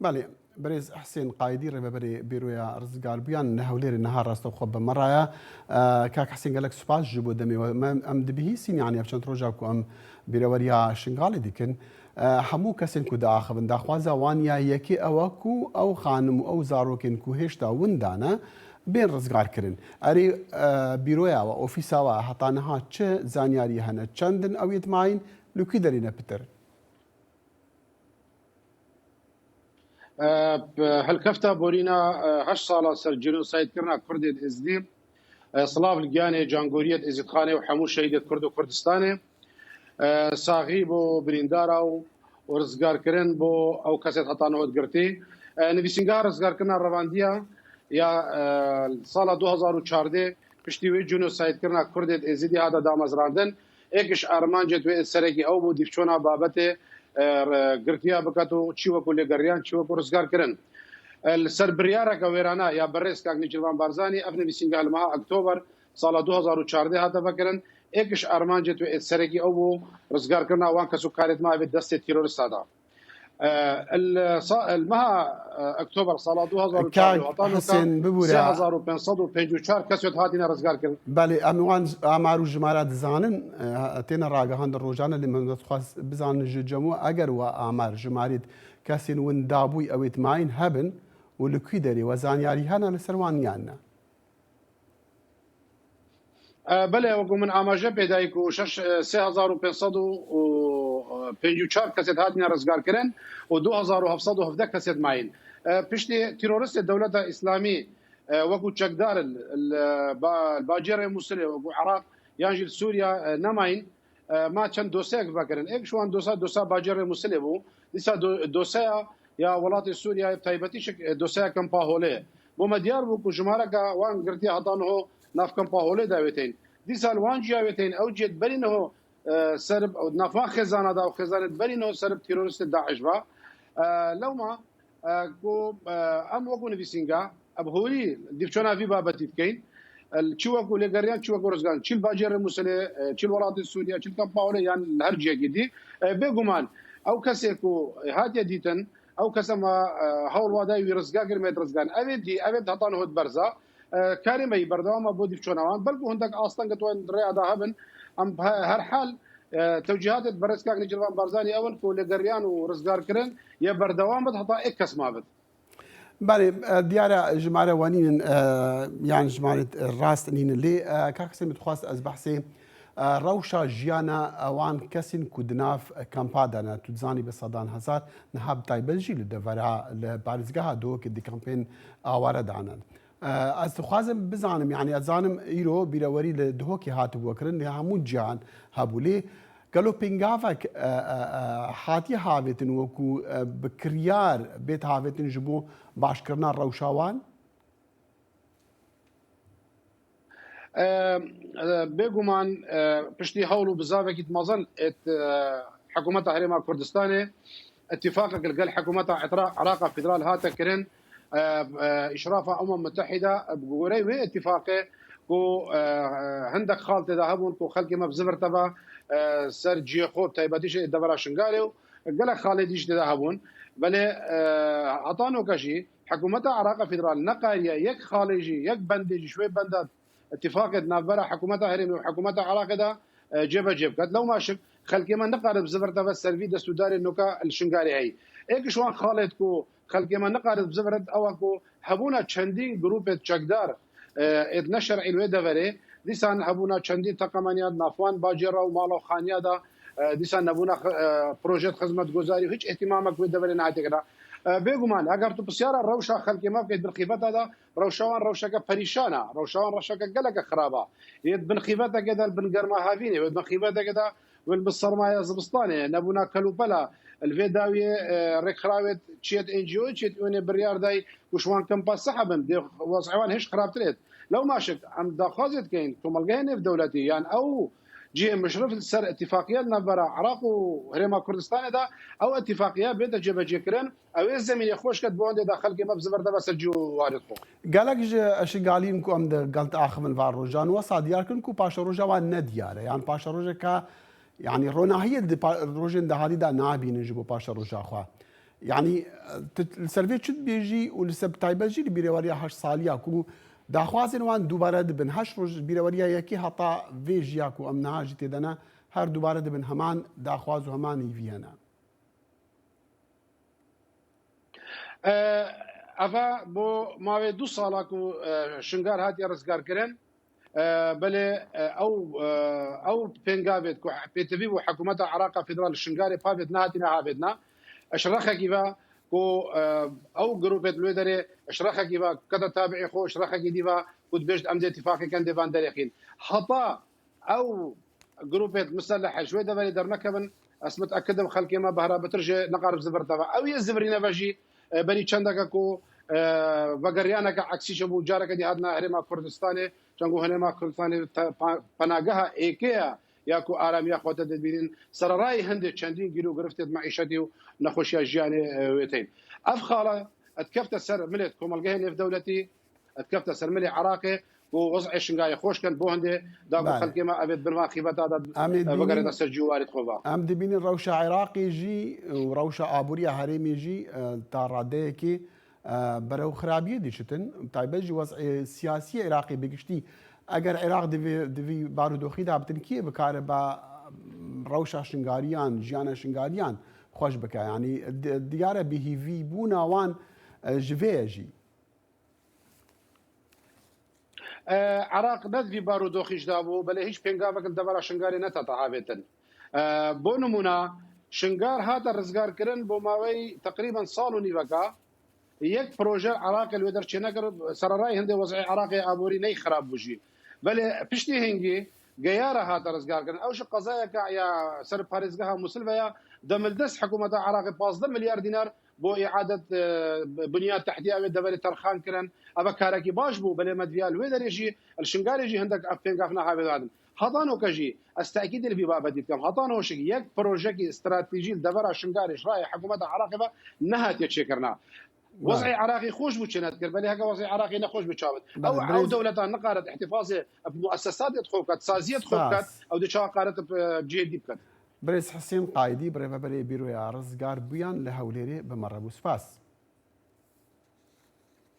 بله بريز حسين قايدي ربابري بيرويا رزقار بيان نهولير النهار راستو خب مرايا كاك حسين قالك سباس جبو دمي ام دبي سين يعني افشان تروجاكو ام بيروريا شنغالي ديكن همو كسن كو دا خبن دا خوازا وانيا يكي اوكو او خانم او زاروكن كو هشتا وندانا بين رزقار كرن اري بيرويا و اوفيسا و حطانها تش زانياري هنا چندن او يتماين لوكي درينا بتر هالكفتا بورينا 8 ساله سر جنوسايد كرنا كردي ازدي صلاف الجاني جانغوريت ازيد خاني وحمو شهيدة كرد وكردستاني ساغي بو بريندارا ورزقار كرن بو او كاسيت حطانو ادقرتي نفيسنگار رزقار كرنا روانديا يا ساله 2014 پشتیوی جنوسايد كرنا كردي ازيدي هذا دامزراندن ايكش ارمانجت و سرگي او بو ديفچونا بابته گرتیا بکاتو چیوکو لگریان چیوکو رزگار کرن السربريارا كويرانا يا بريس كاغ نيجلوان بارزاني افني بيسينغال مها اكتوبر سال 2014 هذا فكرن ايكش ارمانجت و سرگي او رزگار کرنا وان كسو كارت ما بدست تيرورست هذا المها اكتوبر سال 2014 حسين ببورا 3554 كسوت هاتينا رزگار كرن بالي اموان امارو جمارات زانن تينا راغهان الروجان اللي من تخص بزان جمو اگر و امار جماريت كاسين وين دابوي اويت ماين هبن ولكيدري وزانياري هنا لسروان يانا بله وقو من آماجه پیدایکو 3554 کسید هاتینا رزگار کرن و 2717 کسید ماین پشتی تیرورست دولت اسلامی وقو چکدار الباجر موسلی وقو عراق یانجل سوریا نماین ما چند دوسیه بکرن ایک شوان دوسا باجر موسلی بو دیسا دوسیه یا ولات سوریا تایبتی دوسیه کمپاهوله بو مدیار بو کو جمارکا وان گرتی هاتانو ناف کمپاهوله داویتین دیسال وان جاویتین او جد برینه سرب او نافا خزانه دا خزانه برینه سرب تيرورست داعش با لو ما کو ام وکو نفسینگا ابهوری دیفچونا في بابتی کین الچوکو لګریان چوکو رزګان چیل باجر مسله چیل ولات سوریا چیل کمپاوله یان هرجه گدی بګومان او کسکو هاتیا دیتن او کسما هول وادای رزګاګر مت رزګان اوی دی اوی دهتان هود برزا كارمي بردوام بودي فشونوان بلكو هندك اصلا قطوان رياضه هبن ام هر حال توجيهات برسكاك نجلوان بارزاني اول كو لقريان ورزقار كرن يا بردوام بتحطا اكس ما بد بالي ديارة جماعة وانين يعني جماعة الراس نين اللي كاكسي متخواست از بحثي روشا جيانا اوان كسين كودناف كامبادانا تزاني بصدان هزار نهاب تايبلجي لدفرها لبارزقها دو كدي كامبين اوارد عنان از تخوازم بزانم يعني ازانم ايرو بيروري لدهوكي هاتو وكرن همو جان هابولي قالوا بينغافك حاتي هافتن وكو بكريار بيت هافتن جبو باش كرنا روشاوان بيغومان بشتي حولو بزافك مازال حكومه هريما كردستان اتفاقك قال حكومه عراق فدرال هاتا كرن اشراف متحده بقوري وي اتفاقه كو هندك خالت ذهبون كو خلقي ما بزفر تبع سرجي خوب تايباتيش دبر شنغاليو قال خالديش ذهبون بل عطانو كشي حكومه عراق فدرال نقايه يك خالجي يك بندج شوي بندات اتفاق نافبرا حكومه هرم وحكومه عراق ده جيب قد لو ماشي خلقي ما نقارب زفر تبع السرفي دستوداري النوكا الشنغالي هي ايك شوان خالد كو خلقي ما نقارب بزفرد اوكو هبونا چندين جروب چکدار نشر علوه دفره دیسان هبونا چندين تقمانيات نافوان باجرا و مالو خانيا دا دیسان نبونا پروژه خدمت گزاري هیچ اهتمامك و دفره نهايته كده بيغمان اگر تو بسيارة روشا خلقي ما بقيت بالخيفات هذا روشا پريشانه روشا قلق خرابه يد بالخيفات كده بالقرما هافيني يد بالخيفات كده والبصرمايا زبسطاني نبونا كلوبلا الفيداوي ريخراوت تشيت ان جي او تشيت اون بريار داي وشوان كم باس سحبن دي وصعوان هش خراب تريد لو ما شك عم داخازت كاين توملغين في دولتي يعني او جي مشرف السر اتفاقيه نبرا عراق وهريما كردستان دا او اتفاقيه بيت جبه جكرن او الزمن يخوش كد بوند داخل كي مبزبر دا بس الجو وارد خو قالك اشغالين كو ام قلت اخ من فاروجان وصا دياركن كو باشا روجا وان دياره يعني باشا روجا كا يعني روناهيه روجن ده هذه دا نابين نجيبو باشا روجا خو يعني السرفي شد بيجي ولسب تايبجي لبيروريا هاش ساليا كو داخوازن وان دوباره دبن هاش روج بيروريا يكي هطا فيجيا كو امنها جتي دنا هر دوباره دبن همان داخواز وهمان فيينا افا بو ماوي 2 سالا كو شنگار هاتي رزگار كرن بله او بنگابت كو بي تي في وحكومه العراق فيدرال الشنگاري بابت ناتنا هابدنا اشرخه كيفا كو او جروبت لودري اشرخه كيفا كذا تابعي خو اشرخه كيفا كنت بيجد امد اتفاقي كان ديفان دريخين خطا او جروبت مسلحه شوي دبري درنكبن اسمت اكد خلكي ما بهرا بترجي نقارب زبرتها او يزبرينا باجي بني چندك كو وگریانه که عکسی شبو جاره که دیادنا هرما کردستانه چنگو هرما کردستانه پناگاه ایکیا یا کو آرامی خودت دبیرین سررای هند چندین گیرو گرفت معیشتی و نخوشی جیانه ویتین افخاله اتكفت سر ملت كومالجه في دولتي اتكفت سر ملي عراقي ووضع شنغاي خوش كان بوهندي داكو خلقي ما ابد برما خيبتا وقرد اسر جوارد خوفا ام دبين روشة عراقي جي وروشة ابوريا هريمي جي تارديكي برو خرابيه ديشتن تايبج وضع سياسي عراقي بقشتي اگر عراق دفي بارودوخي دا بتنكي بكار با روشة شنغاريان جيانا شنغاريان خوش بك يعني الديارة بهيفي بونا وان جفيجي عراق ندفي بارودوخيش دابو بل هيش بينغافك الدبر شنغاري نتا تعابتن بو نمونا شنغار هذا رزقار كرن بو ماوي تقريبا صالو نيفكا يك بروجي عراق الودر تشنكر سرراي هندي وضعي عراقي ابوري ني خراب بوجي بل بشتي هنجي جيارة هذا رزقار كرن اوش قضايا يا سر باريزغا مسلفيا دملدس حكومه العراق 15 مليار دينار بو اعاده بنيات تحتيه دبل ترخان كرن ابا كاركي باش بو بل مدفيال ويدر يجي الشنغار يجي عندك افين قفنا هذا هضانو كجي استاكيد اللي ببابا ديكم هضانو شي يك بروجي استراتيجي دبر الشنغار راي حكومه العراق نهات يتشكرنا وضعي عراقي خوش بوشنات بل هكا وضعي عراقي نخوش بتشابت او دولتان نقارت احتفاظي بمؤسسات يدخلوكات سازيه يدخلوكات او دشا قارت بجي ديبكات بريس حسين قايدي بريفا بري بيرو يا رزقار بيان لهوليري بمرة بوسفاس